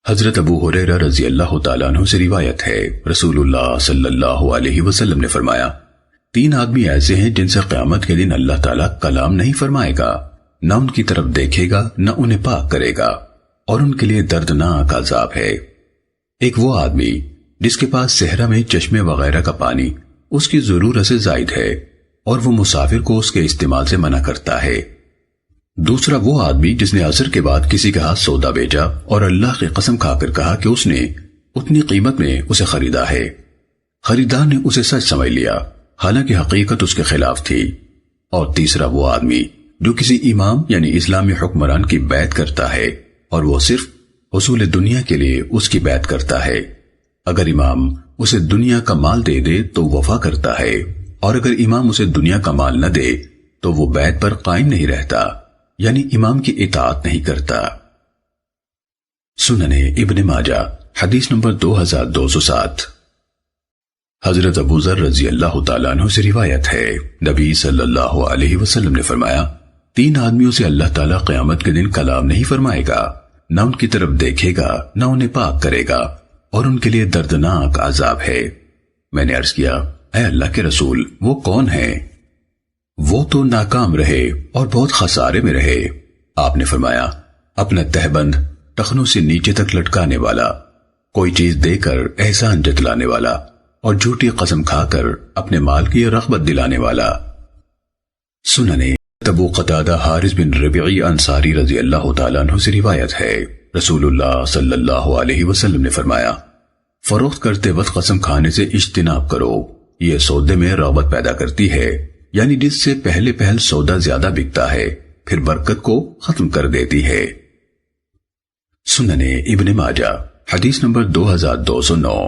حضرت ابو ہریرہ رضی اللہ تعالیٰ عنہ سے روایت ہے، رسول اللہ صلی اللہ علیہ وسلم نے فرمایا، 3 آدمی ایسے ہیں جن سے قیامت کے دن اللہ تعالیٰ کلام نہیں فرمائے گا، نہ ان کی طرف دیکھے گا، نہ انہیں پاک کرے گا، اور ان کے لیے دردناک عذاب ہے۔ ایک وہ آدمی جس کے پاس صحرا میں چشمے وغیرہ کا پانی اس کی ضرورت سے زائد ہے اور وہ مسافر کو اس کے استعمال سے منع کرتا ہے۔ دوسرا وہ آدمی جس نے عصر کے بعد کسی کے ہاتھ سودا بیچا اور اللہ کی قسم کھا کر کہا کہ اس نے اتنی قیمت میں اسے خریدا ہے، خریدار نے اسے سچ سمجھ لیا حالانکہ حقیقت اس کے خلاف تھی۔ اور تیسرا وہ آدمی جو کسی امام یعنی اسلامی حکمران کی بیعت کرتا ہے اور وہ صرف حصول دنیا کے لیے اس کی بیعت کرتا ہے، اگر امام اسے دنیا کا مال دے دے تو وفا کرتا ہے، اور اگر امام اسے دنیا کا مال نہ دے تو وہ بیعت پر قائم نہیں رہتا، یعنی امام کی اطاعت نہیں کرتا۔ سنن ابن ماجہ حدیث نمبر 2207۔ حضرت ابو ذر رضی اللہ تعالیٰ عنہ سے روایت ہے، نبی صلی اللہ علیہ وسلم نے فرمایا، 3 آدمیوں سے اللہ تعالیٰ قیامت کے دن کلام نہیں فرمائے گا، نہ ان کی طرف دیکھے گا، نہ انہیں پاک کرے گا، اور ان کے لیے دردناک عذاب ہے۔ میں نے عرض کیا، اے اللہ کے رسول، وہ کون ہیں؟ وہ تو ناکام رہے اور بہت خسارے میں رہے۔ آپ نے فرمایا، اپنا تہبند ٹخنوں سے نیچے تک لٹکانے والا، کوئی چیز دے کر احسان جتلانے والا، اور جھوٹی قسم کھا کر اپنے مال کی رغبت دلانے والا۔ سننے ابو قتادہ حارث بن ربیعی انصاری رضی اللہ تعالیٰ عنہ سے روایت ہے، رسول اللہ صلی اللہ علیہ وسلم نے فرمایا، فروخت کرتے وقت قسم کھانے سے اجتناب کرو، یہ سودے میں رغبت پیدا کرتی ہے، یعنی جس سے پہلے پہل سودا زیادہ بکتا ہے پھر برکت کو ختم کر دیتی ہے۔ سننے ابن ماجہ حدیث نمبر 2209۔